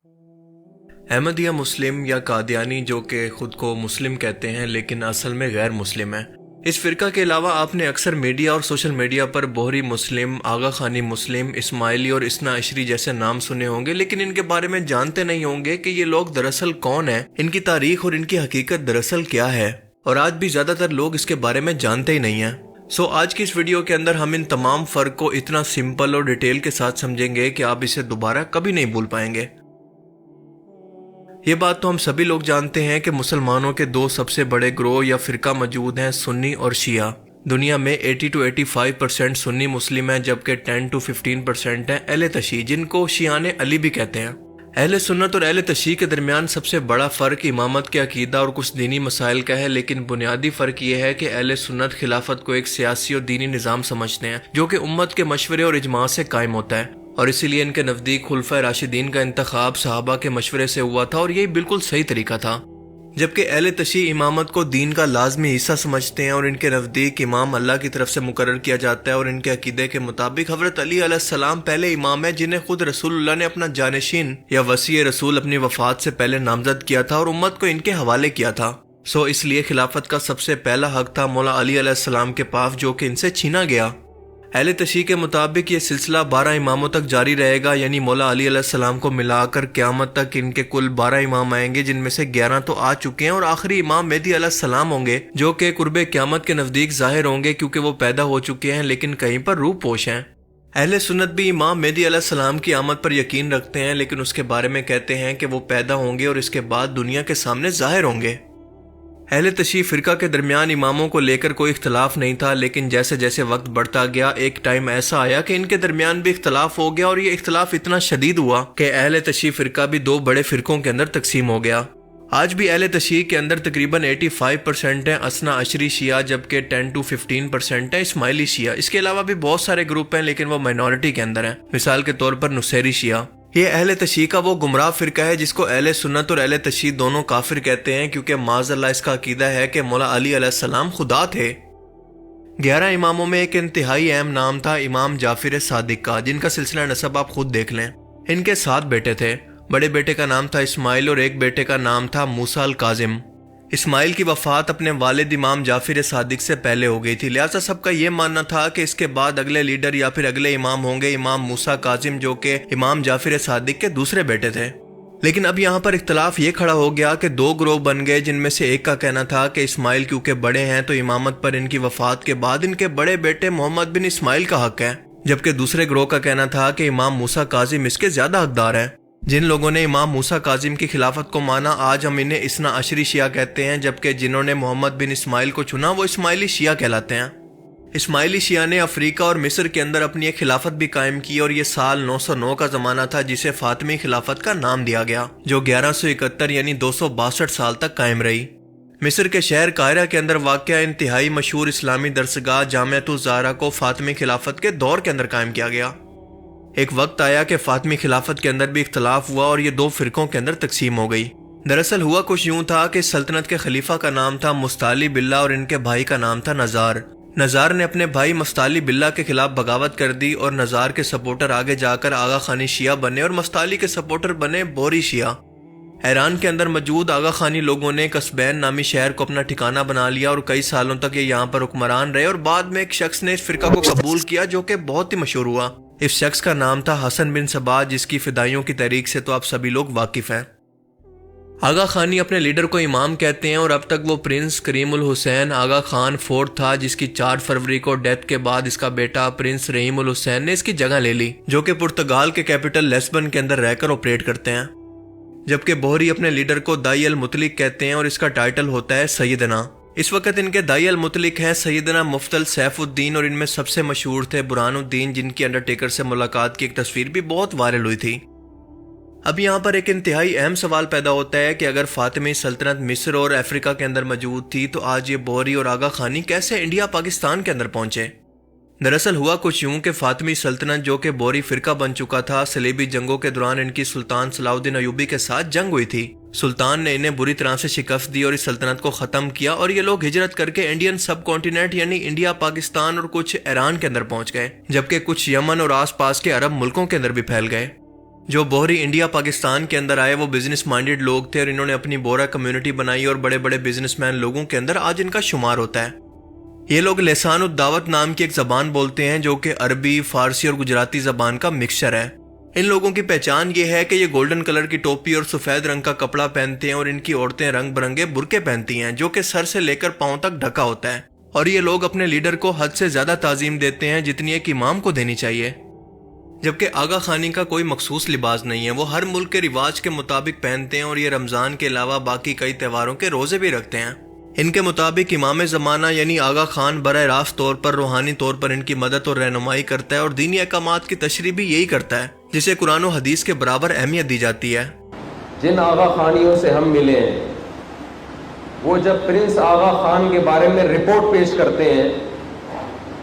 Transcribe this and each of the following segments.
احمدیہ مسلم یا قادیانی جو کہ خود کو مسلم کہتے ہیں لیکن اصل میں غیر مسلم ہیں، اس فرقہ کے علاوہ آپ نے اکثر میڈیا اور سوشل میڈیا پر بوہری مسلم، آغا خانی مسلم، اسماعیلی اور اثنا عشری جیسے نام سنے ہوں گے، لیکن ان کے بارے میں جانتے نہیں ہوں گے کہ یہ لوگ دراصل کون ہیں، ان کی تاریخ اور ان کی حقیقت دراصل کیا ہے، اور آج بھی زیادہ تر لوگ اس کے بارے میں جانتے ہی نہیں ہیں۔ آج کی اس ویڈیو کے اندر ہم ان تمام فرق کو اتنا سمپل اور ڈیٹیل کے ساتھ سمجھیں گے کہ آپ اسے دوبارہ کبھی نہیں بھول پائیں گے۔ یہ بات تو ہم سبھی لوگ جانتے ہیں کہ مسلمانوں کے دو سب سے بڑے گروہ یا فرقہ موجود ہیں، سنی اور شیعہ۔ دنیا میں 80 to 85% سنی مسلم ہیں، جبکہ 10 to 15% ہیں اہل تشیع، جن کو شیعان علی بھی کہتے ہیں۔ اہل سنت اور اہل تشیع کے درمیان سب سے بڑا فرق امامت کے عقیدہ اور کچھ دینی مسائل کا ہے، لیکن بنیادی فرق یہ ہے کہ اہل سنت خلافت کو ایک سیاسی اور دینی نظام سمجھتے ہیں جو کہ امت کے مشورے اور اجماع سے قائم ہوتا ہے، اور اسی لیے ان کے نزدیک خلفائے راشدین کا انتخاب صحابہ کے مشورے سے ہوا تھا، اور یہی بالکل صحیح طریقہ تھا۔ جبکہ اہل تشیع امامت کو دین کا لازمی حصہ سمجھتے ہیں، اور ان کے نزدیک امام اللہ کی طرف سے مقرر کیا جاتا ہے، اور ان کے عقیدے کے مطابق حضرت علی علیہ السلام پہلے امام ہیں جنہیں خود رسول اللہ نے اپنا جانشین یا وصی رسول اپنی وفات سے پہلے نامزد کیا تھا اور امت کو ان کے حوالے کیا تھا۔ اس لیے خلافت کا سب سے پہلا حق تھا مولا علی علیہ السلام کے پاس، جو کہ ان سے چھینا گیا۔ اہل تشیع کے مطابق یہ سلسلہ 12 اماموں تک جاری رہے گا، یعنی مولا علی علیہ السلام کو ملا کر قیامت تک ان کے کل 12 امام آئیں گے، جن میں سے 11 تو آ چکے ہیں، اور آخری امام مہدی علیہ السلام ہوں گے جو کہ قرب قیامت کے نزدیک ظاہر ہوں گے، کیونکہ وہ پیدا ہو چکے ہیں لیکن کہیں پر روح پوش ہیں۔ اہل سنت بھی امام مہدی علیہ السلام کی آمد پر یقین رکھتے ہیں، لیکن اس کے بارے میں کہتے ہیں کہ وہ پیدا ہوں گے اور اس کے بعد دنیا کے سامنے ظاہر ہوں گے۔ اہل تشیع فرقہ کے درمیان اماموں کو لے کر کوئی اختلاف نہیں تھا، لیکن جیسے جیسے وقت بڑھتا گیا ایک ٹائم ایسا آیا کہ ان کے درمیان بھی اختلاف ہو گیا، اور یہ اختلاف اتنا شدید ہوا کہ اہل تشیع فرقہ بھی دو بڑے فرقوں کے اندر تقسیم ہو گیا۔ آج بھی اہل تشیع کے اندر تقریباً 85% ہیں اثنا عشری شیعہ، جبکہ 10 to 15% ہیں اسماعیلی شیعہ۔ اس کے علاوہ بھی بہت سارے گروپ ہیں لیکن وہ مائنورٹی کے اندر ہیں، مثال کے طور پر نصیری شیعہ۔ یہ اہل تشیع کا وہ گمراہ فرقہ ہے جس کو اہل سنت اور اہل تشیع دونوں کافر کہتے ہیں، کیونکہ معاذ اللہ اس کا عقیدہ ہے کہ مولا علی علیہ السلام خدا تھے۔ 11 اماموں میں ایک انتہائی اہم نام تھا امام جعفر صادق کا، جن کا سلسلہ نسب آپ خود دیکھ لیں۔ ان کے 7 بیٹے تھے، بڑے بیٹے کا نام تھا اسماعیل اور ایک بیٹے کا نام تھا موسیٰ الکاظم۔ اسماعیل کی وفات اپنے والد امام جعفر صادق سے پہلے ہو گئی تھی، لہٰذا سب کا یہ ماننا تھا کہ اس کے بعد اگلے لیڈر یا پھر اگلے امام ہوں گے امام موسیٰ کاظم، جو کہ امام جعفر صادق کے دوسرے بیٹے تھے۔ لیکن اب یہاں پر اختلاف یہ کھڑا ہو گیا کہ 2 گروہ بن گئے، جن میں سے ایک کا کہنا تھا کہ اسماعیل کیونکہ بڑے ہیں تو امامت پر ان کی وفات کے بعد ان کے بڑے بیٹے محمد بن اسماعیل کا حق ہے، جبکہ دوسرے گروہ کا کہنا تھا کہ امام موسیٰ کاظم اس کے زیادہ حقدار ہیں۔ جن لوگوں نے امام موسیٰ کاظم کی خلافت کو مانا آج ہم انہیں اثنا عشری شیعہ کہتے ہیں، جبکہ جنہوں نے محمد بن اسماعیل کو چنا وہ اسماعیلی شیعہ کہلاتے ہیں۔ اسماعیلی شیعہ نے افریقہ اور مصر کے اندر اپنی ایک خلافت بھی قائم کی، اور یہ سال 909 کا زمانہ تھا جسے فاطمی خلافت کا نام دیا گیا، جو 1171 یعنی 262 سال تک قائم رہی۔ مصر کے شہر قاہرہ کے اندر واقع انتہائی مشہور اسلامی درسگاہ جامعۃ الزہرا کو فاطمی خلافت کے دور کے اندر قائم کیا گیا۔ ایک وقت آیا کہ فاطمی خلافت کے اندر بھی اختلاف ہوا اور یہ 2 فرقوں کے اندر تقسیم ہو گئی۔ دراصل ہوا کچھ یوں تھا کہ سلطنت کے خلیفہ کا نام تھا مستعلی باللہ اور ان کے بھائی کا نام تھا نزار۔ نزار نے اپنے بھائی مستعلی باللہ کے خلاف بغاوت کر دی، اور نزار کے سپورٹر آگے جا کر آغا خانی شیعہ بنے اور مستعلی کے سپورٹر بنے بوہری شیعہ۔ ایران کے اندر موجود آغا خانی لوگوں نے قصبین نامی شہر کو اپنا ٹھکانہ بنا لیا، اور کئی سالوں تک یہ یہاں پر حکمران رہے، اور بعد میں ایک شخص نے اس فرقہ کو قبول کیا جو کہ بہت ہی مشہور ہوا۔ اس شخص کا نام تھا حسن بن صباح، جس کی فدائیوں کی تحریک سے تو آپ سبھی لوگ واقف ہیں۔ آغا خانی اپنے لیڈر کو امام کہتے ہیں، اور اب تک وہ پرنس کریم الحسین آغا خان فورتھ تھا، جس کی 4 فروری کو ڈیتھ کے بعد اس کا بیٹا پرنس رحیم الحسین نے اس کی جگہ لے لی، جو کہ پرتگال کے کیپٹل لیسبن کے اندر رہ کر آپریٹ کرتے ہیں۔ جبکہ بوہری اپنے لیڈر کو دائی المطلق کہتے ہیں، اور اس کا ٹائٹل ہوتا ہے سیدنا۔ اس وقت ان کے دائی المطلق ہیں سیدنا مفتل سیف الدین، اور ان میں سب سے مشہور تھے برہان الدین، جن کی انڈرٹیکر سے ملاقات کی ایک تصویر بھی بہت وائرل ہوئی تھی۔ اب یہاں پر ایک انتہائی اہم سوال پیدا ہوتا ہے کہ اگر فاطمی سلطنت مصر اور افریقہ کے اندر موجود تھی تو آج یہ بوہری اور آغا خانی کیسے انڈیا پاکستان کے اندر پہنچے؟ دراصل ہوا کچھ یوں کہ فاطمی سلطنت جو کہ بوہری فرقہ بن چکا تھا، صلیبی جنگوں کے دوران ان کی سلطان صلاح الدین ایوبی کے ساتھ جنگ ہوئی تھی۔ سلطان نے انہیں بری طرح سے شکست دی اور اس سلطنت کو ختم کیا، اور یہ لوگ ہجرت کر کے انڈین سب کانٹیننٹ یعنی انڈیا، پاکستان اور کچھ ایران کے اندر پہنچ گئے، جبکہ کچھ یمن اور آس پاس کے عرب ملکوں کے اندر بھی پھیل گئے۔ جو بوہری انڈیا پاکستان کے اندر آئے وہ بزنس مائنڈڈ لوگ تھے اور انہوں نے اپنی بورا کمیونٹی بنائی اور بڑے بڑے بزنس مین لوگوں کے اندر آج ان کا شمار ہوتا ہے۔ یہ لوگ لسان الدعوت نام کی ایک زبان بولتے ہیں جو کہ عربی، فارسی اور گجراتی زبان کا مکسچر ہے۔ ان لوگوں کی پہچان یہ ہے کہ یہ گولڈن کلر کی ٹوپی اور سفید رنگ کا کپڑا پہنتے ہیں اور ان کی عورتیں رنگ برنگے برقعے پہنتی ہیں جو کہ سر سے لے کر پاؤں تک ڈھکا ہوتا ہے، اور یہ لوگ اپنے لیڈر کو حد سے زیادہ تعظیم دیتے ہیں جتنی ایک امام کو دینی چاہیے۔ جبکہ آغا خانی کا کوئی مخصوص لباس نہیں ہے، وہ ہر ملک کے رواج کے مطابق پہنتے ہیں اور یہ رمضان کے علاوہ باقی کئی تہواروں کے روزے بھی رکھتے ہیں۔ ان کے مطابق امام زمانہ یعنی آغا خان براہ راست طور پر روحانی طور پر ان کی مدد اور رہنمائی کرتا ہے اور دینی احکامات کی تشریح بھی یہی کرتا ہے جسے قرآن و حدیث کے برابر اہمیت دی جاتی ہے۔ جن آغا خانیوں سے ہم ملے ہیں وہ جب پرنس آغا خان کے بارے میں رپورٹ پیش کرتے ہیں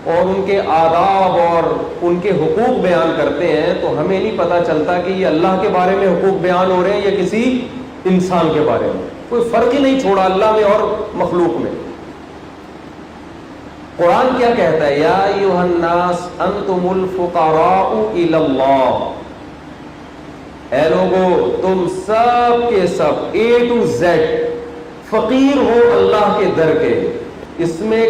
اور ان کے آداب اور ان کے حقوق بیان کرتے ہیں تو ہمیں نہیں پتہ چلتا کہ یہ اللہ کے بارے میں حقوق بیان ہو رہے ہیں یا کسی انسان کے بارے میں۔ کوئی فرق ہی نہیں چھوڑا اللہ میں اور مخلوق میں۔ قرآن کیا کہتا ہے؟ یا ایھا الناس انتم الفقراء الی اللہ، اے لوگو تم سب کے سب A to Z فقیر ہو اللہ کے در کے، اس میں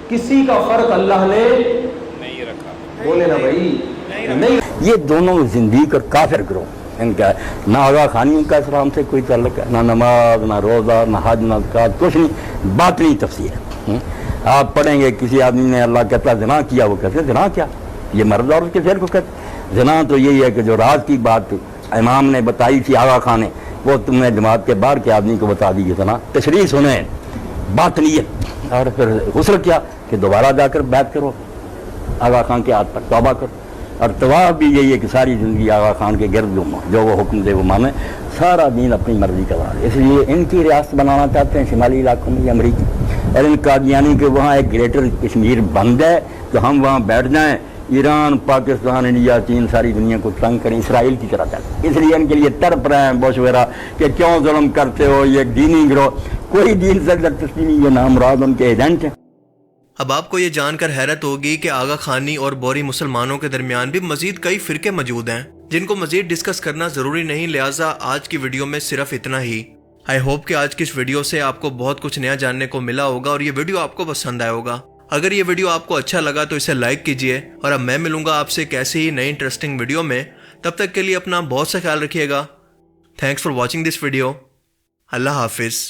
کسی کا فرق اللہ نے نہیں رکھا۔ بولے نا بھائی، نہیں۔ یہ دونوں زندگی اور کافر گروہ ان کا نہ آغا خانی کا اسلام سے کوئی تعلق ہے، نہ نماز، نہ روزہ، نہ حج، نہ زکوٰۃ، کچھ نہیں، باطنی تفسیر ہے۔ آپ پڑھیں گے کسی آدمی نے اللہ کہتا زنا کیا، وہ کہتے ہیں زنا کیا؟ یہ مرد اور اس کے فعل کو کہتے۔ زنا تو یہی ہے کہ جو راز کی بات امام نے بتائی تھی آغا خان نے، وہ تم نے جماعت کے باہر کے آدمی کو بتا دی زنا۔ تشریح سنیں باطنیت، اور پھر غسل کیا کہ دوبارہ جا کر بیعت کرو آغا خان کے ہاتھ پر، توبہ کرو۔ اور طواف بھی یہی ہے کہ ساری زندگی آغا خان کے گرد گھومو، جو وہ حکم دے وہ مانے، سارا دین اپنی مرضی کا بنا۔ اس لیے ان کی ریاست بنانا چاہتے ہیں شمالی علاقوں میں امریکی، اور ان قادیانی کے وہاں ایک گریٹر کشمیر بن جائے تو ہم وہاں بیٹھ جائیں، ایران، پاکستان، انڈیا، چین ساری دنیا کو تنگ کریں، اسرائیل کی طرح چلیں۔ اس لیے ان کے لیے تڑپ رہے ہیں بوش وغیرہ کہ کیوں ظلم کرتے ہو، یہ دینی گروہ، کوئی دین سے تسلیمی، یہ نامراد ان کے ایجنٹ ہیں۔ اب آپ کو یہ جان کر حیرت ہوگی کہ آغا خانی اور بوری مسلمانوں کے درمیان بھی مزید کئی فرقے موجود ہیں جن کو مزید ڈسکس کرنا ضروری نہیں، لہٰذا آج کی ویڈیو میں صرف اتنا ہی۔ آئی ہوپ کہ آج کی اس ویڈیو سے آپ کو بہت کچھ نیا جاننے کو ملا ہوگا اور یہ ویڈیو آپ کو پسند آیا ہوگا۔ اگر یہ ویڈیو آپ کو اچھا لگا تو اسے لائک کیجئے، اور اب میں ملوں گا آپ سے ایک ایسی ہی نئی انٹرسٹنگ ویڈیو میں۔ تب تک کے لیے اپنا بہت سا خیال رکھیے گا۔ Thanks for watching this video. اللہ حافظ۔